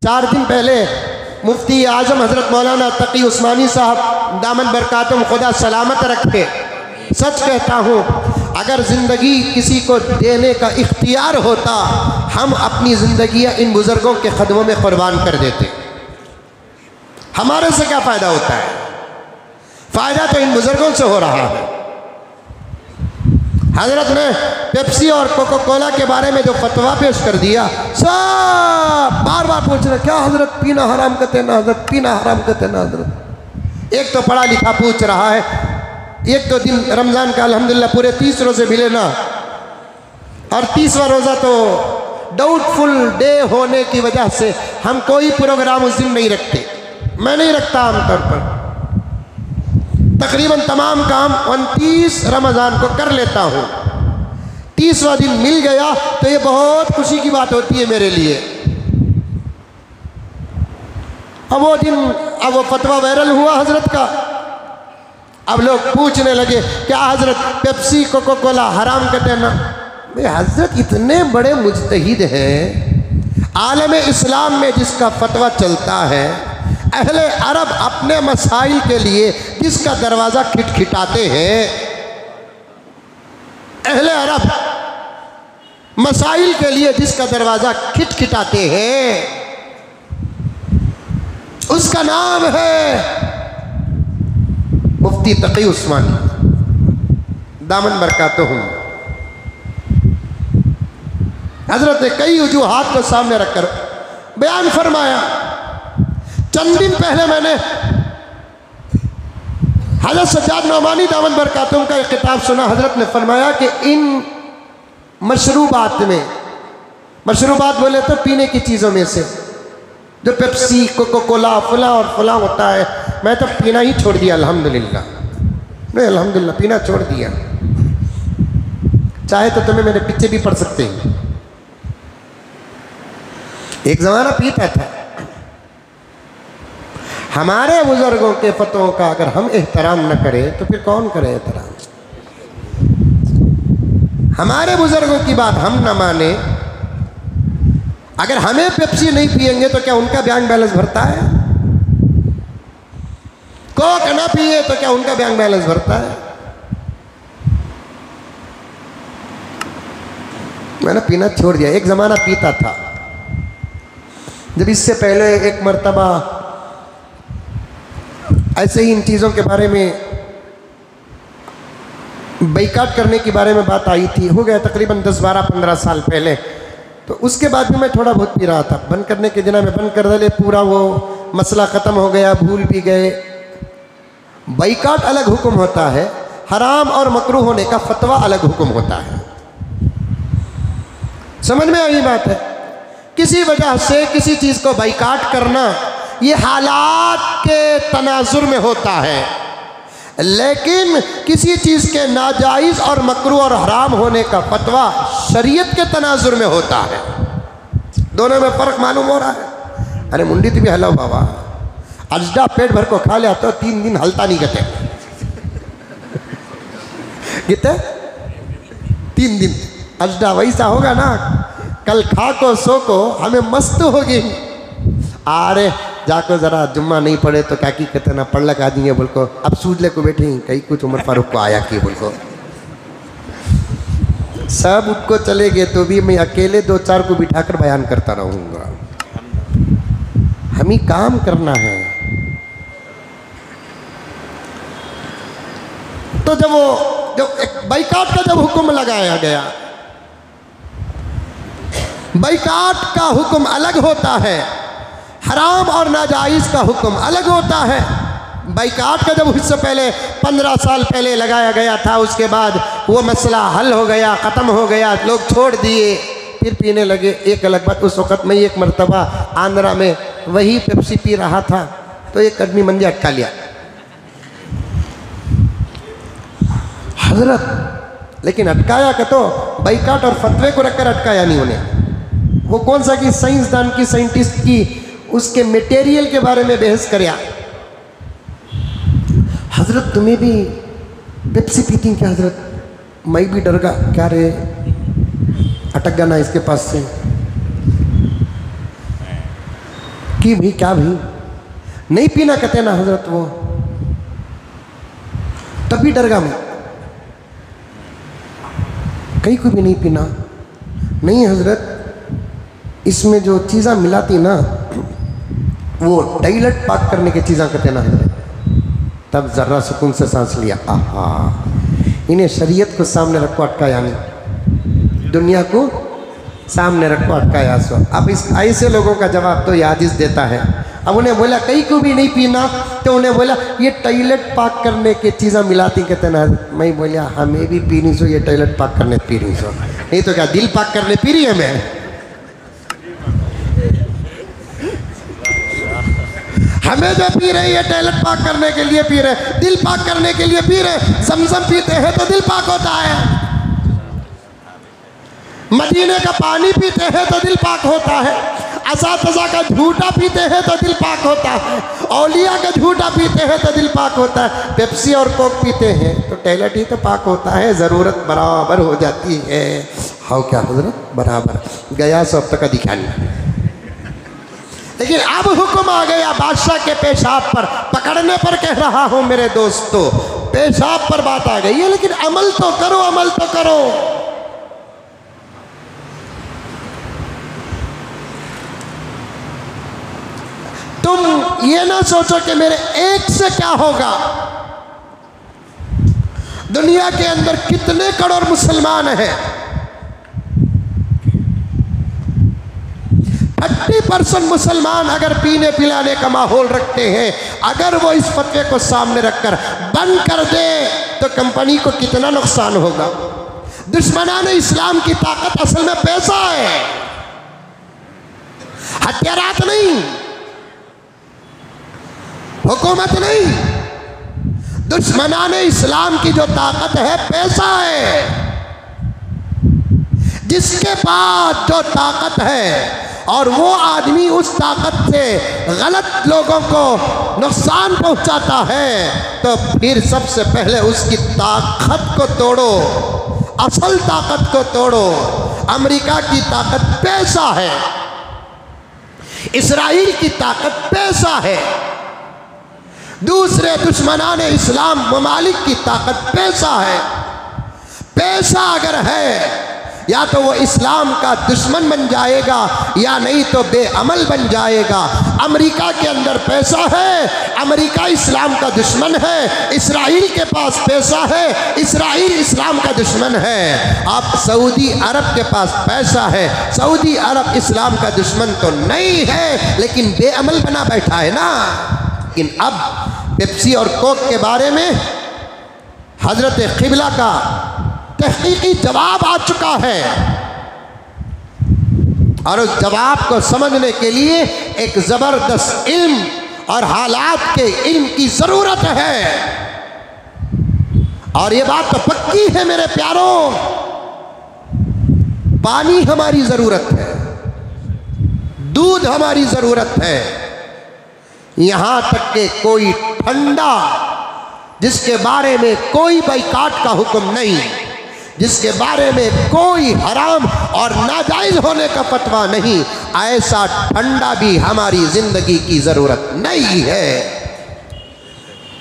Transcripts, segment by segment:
4 दिन पहले मुफ्ती आजम हज़रत मौलाना तकी उस्मानी साहब दामन बरकातुम खुदा सलामत रखे, सच कहता हूँ, अगर ज़िंदगी किसी को देने का इख्तियार होता, हम अपनी ज़िंदगियाँ इन बुज़ुर्गों के क़दमों में क़ुरबान कर देते। हमारे से क्या फ़ायदा होता है? फ़ायदा तो इन बुज़ुर्गों से हो रहा है। हज़रत ने पेप्सी और कोका कोला के बारे में जो फतवा पेश कर दिया, सब बार बार पूछ रहे, क्या हज़रत पीना हराम कहते ना, हज़रत पीना हराम कहते ना हज़रत। एक तो पढ़ा लिखा पूछ रहा है, एक तो दिन रमज़ान का अल्हम्दुलिल्लाह पूरे 30 रोज़े मिले ना, और 30वां रोज़ा तो डाउटफुल डे होने की वजह से हम कोई प्रोग्राम उस दिन नहीं रखते। मैं नहीं रखता आमतौर पर, तकरीबन तमाम काम 29 रमज़ान को कर लेता हूँ। 30वां दिन मिल गया तो ये बहुत खुशी की बात होती है मेरे लिए। अब वो दिन, अब वो फतवा वायरल हुआ हज़रत का, अब लोग पूछने लगे क्या हज़रत पेप्सी कोका कोला हराम कहते हैं ना। भाई हज़रत इतने बड़े मुज्तहिद हैं, आलम इस्लाम में जिसका फतवा चलता है, अहले अरब अपने मसाइल के लिए जिसका दरवाज़ा खिटखिटाते हैं, अहले अरब मसाइल के लिए जिसका दरवाज़ा खिटखिटाते हैं, उसका नाम है मुफ्ती तकी उस्मानी दामन बरकातुहुम। हज़रत ने कई वजूहात को सामने रखकर बयान फरमाया। चंद दिन पहले मैंने हज़रत सज्जाद नौमानी दामन बरकातुहुम का एक किताब सुना। हज़रत ने फरमाया कि इन मशरूबात में, मशरूबात बोले तो पीने की चीज़ों में से, जो पेप्सी कोका कोला फला और फला होता है, मैं तो पीना ही छोड़ दिया अल्हम्दुलिल्लाह। नहीं अल्हम्दुलिल्लाह पीना छोड़ दिया। चाहे तो तुम्हें मेरे पीछे भी पड़ सकते हैं। एक ज़माना पीता था। हमारे बुजुर्गों के फतवों का अगर हम एहतराम न करें तो फिर कौन करे एहतराम? हमारे बुजुर्गों की बात हम न माने, अगर हमें पेप्सी नहीं पिएंगे तो क्या उनका बैंक बैलेंस भरता है? कोक ना पिए तो क्या उनका बैंक बैलेंस भरता है? मैंने पीना छोड़ दिया। एक ज़माना पीता था, जब इससे पहले एक मर्तबा ऐसे ही इन चीज़ों के बारे में बाइकाट करने के बारे में बात आई थी। हो गया तकरीबन 10, 12, 15 साल पहले। तो उसके बाद भी मैं थोड़ा बहुत पी रहा था। बंद करने के दिन में बंद कर डाले, पूरा वो मसला ख़त्म हो गया, भूल भी गए। बाइकाट अलग हुक्म होता है, हराम और मकरूह होने का फतवा अलग हुक्म होता है। समझ में आई बात है? किसी वजह से किसी चीज़ को बाइकाट करना ये हालात के तनाजुर में होता है, लेकिन किसी चीज़ के नाजायज़ और मकरूह और हराम होने का फतवा शरीयत के तनाजुर में होता है। दोनों में फ़र्क मालूम हो रहा है। अरे मुंडी तो भी हलाओ बाबा, अजडा पेट भर को खा लिया तो 3 दिन हलता नहीं कहते कितने 3 दिन अजडा वैसा होगा ना, कल खा को सो को हमें मस्त होगी। अरे जाको जरा जुम्मा नहीं पड़े तो क्या की कहते ना पढ़ लगा दिए बोल को, अब सूझले को बैठे कहीं कुछ उमर फारूक को आया कि बोल को सब उठको चले गए तो भी मैं अकेले 2-4 को बिठाकर बयान करता रहूँगा। हमें काम करना है। तो जब एक बाइकाट का जब हुक्म लगाया गया, बाइकाट का हुक्म अलग होता है, हराम और नाजायज़ का हुक्म अलग होता है। बाइकाट का जब इससे पहले 15 साल पहले लगाया गया था, उसके बाद वो मसला हल हो गया, ख़त्म हो गया, लोग छोड़ दिए, फिर पीने लगे। एक अलग बात, उस वक़्त में एक मरतबा आंध्रा में वही पेप्सी पी रहा था तो एक आदमी मंजे अटका लिया हजरत, लेकिन अटकाया का तो बाइकाट और फतवे को रखकर अटकाया नहीं उन्हें। वो कौन सा कि साइंसदान की, साइंटिस्ट की, उसके मटेरियल के बारे में बहस कर हजरत तुम्हें भी पेप्सी पीती क्या हजरत? मैं भी डर गया, क्या रे अटक गया ना इसके पास से। कि भाई क्या भाई नहीं पीना कहते ना हजरत, वो तभी डर गया मैं, कहीं को भी नहीं पीना। नहीं हजरत, इसमें जो चीज़ा मिलाती ना वो टॉयलेट पाक करने की चीज़ा कहते ना हजरत। तब जर्रा सुकून से सांस लिया, आहा, इन्हें शरीयत को सामने रखो अटकाया नहीं, दुनिया को सामने रखो अटकाया सो। अब इस ऐसे लोगों का जवाब तो ये हदीस देता है। अब उन्हें बोला कहीं को भी नहीं पीना, तो उन्हें बोला ये टॉयलेट पाक करने की चीज़ें मिलाती कहते ना। मैं बोलिया हमें भी पीनी सो, ये टॉयलेट पाक करने पी रही सो, नहीं तो क्या दिल पाक करने पी रही है। मैं हमें जो पी रहे ये टॉयलेट पाक करने के लिए पी रहे, दिल पाक करने के लिए पी रहे। ज़मज़म पीते हैं तो दिल पाक होता है, मदीने का पानी पीते हैं तो दिल पाक होता है, असातिज़ा का झूठा पीते हैं तो दिल पाक होता है, औलिया का झूठा पीते हैं तो दिल पाक होता है, पेप्सी और कोक पीते हैं तो टॉयलेट ही तो पाक होता है, ज़रूरत बराबर हो जाती है। हाँ क्या हजरत बराबर गया सो अब तक का दिखा नहीं। लेकिन अब हुक्म आ गया बादशाह के पेशाब पर, पकड़ने पर कह रहा हूँ मेरे दोस्तों, पेशाब पर बात आ गई है, लेकिन अमल तो करो, अमल तो करो। तुम ये ना सोचो कि मेरे एक से क्या होगा। दुनिया के अंदर कितने करोड़ मुसलमान हैं, 30% मुसलमान अगर पीने पिलाने का माहौल रखते हैं, अगर वो इस फतवे को सामने रखकर बंद कर दे तो कंपनी को कितना नुकसान होगा। दुश्मनाने इस्लाम की ताकत असल में पैसा है, हथियारात नहीं, हुकूमत नहीं। दुश्मनाने इस्लाम की जो ताकत है पैसा है। जिसके पास जो ताकत है और वो आदमी उस ताकत से गलत लोगों को नुकसान पहुंचाता है, तो फिर सबसे पहले उसकी ताकत को तोड़ो, असल ताकत को तोड़ो। अमेरिका की ताकत पैसा है, इस्राइल की ताकत पैसा है, दूसरे दुश्मनाने इस्लाम ममालिक की ताकत पैसा है। पैसा अगर है या तो वो इस्लाम का दुश्मन बन जाएगा या नहीं तो बेअमल बन जाएगा। अमेरिका के अंदर पैसा है, अमेरिका इस्लाम का दुश्मन है। इस्राइल के पास पैसा है, इस्राइल इस्लाम का दुश्मन है। आप सऊदी अरब के पास पैसा है, सऊदी अरब इस्लाम का दुश्मन तो नहीं है, लेकिन बेअमल बना बैठा है ना। लेकिन अब पेप्सी और कोक के बारे में हजरत क़िबला का तहकीकी जवाब आ चुका है, और उस जवाब को समझने के लिए एक ज़बरदस्त इल्म और हालात के इल्म की ज़रूरत है। और ये बात तो पक्की है मेरे प्यारों, पानी हमारी ज़रूरत है, दूध हमारी ज़रूरत है, यहाँ तक कि कोई ठंडा जिसके बारे में कोई बाइकाट का हुक्म नहीं, जिसके बारे में कोई हराम और नाजायज़ होने का फतवा नहीं, ऐसा ठंडा भी हमारी ज़िंदगी की ज़रूरत नहीं है।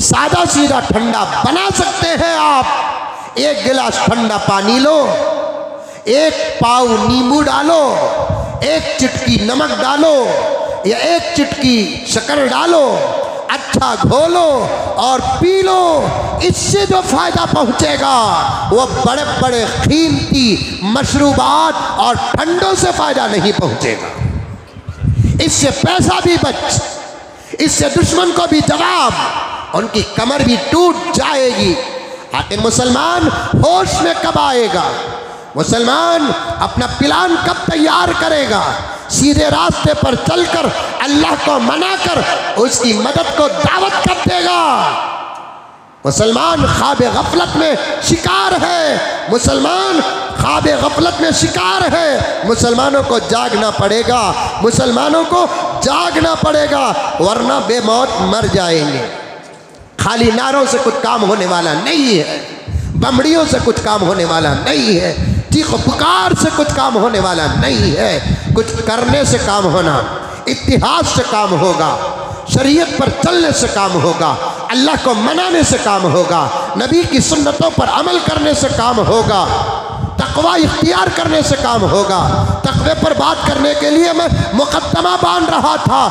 सादा सीधा ठंडा बना सकते हैं आप। एक गिलास ठंडा पानी लो, एक पाव नींबू डालो, एक चिटकी नमक डालो या एक चिटकी शक्कर डालो, अच्छा घोलो और पी लो। इससे जो फायदा पहुंचेगा वो बड़े बड़े कीमती मशरूबात और ठंडों से फायदा नहीं पहुंचेगा। इससे पैसा भी बच, इससे दुश्मन को भी जवाब, उनकी कमर भी टूट जाएगी। आखिर मुसलमान होश में कब आएगा? मुसलमान अपना प्लान कब तैयार करेगा? सीधे रास्ते पर चलकर अल्लाह को मनाकर उसकी मदद को दावत कब देगा? मुसलमान ख्वाब गफलत में शिकार है, मुसलमान ख्वाब गफलत में शिकार है। मुसलमानों को जागना पड़ेगा, मुसलमानों को जागना पड़ेगा, वरना बेमौत मर जाएंगे। खाली नारों से कुछ काम होने वाला नहीं है, बमड़ियों से कुछ काम होने वाला नहीं है, चीख पुकार से कुछ काम होने वाला नहीं है। कुछ करने से काम होना, इत्तिहाद से काम होगा, शरीयत पर चलने से काम होगा, अल्लाह को मनाने से काम होगा, नबी की सुन्नतों पर अमल करने से काम होगा, तकवा इख्तियार करने से काम होगा। तकवे पर बात करने के लिए मैं मुकद्दमा बांध रहा था।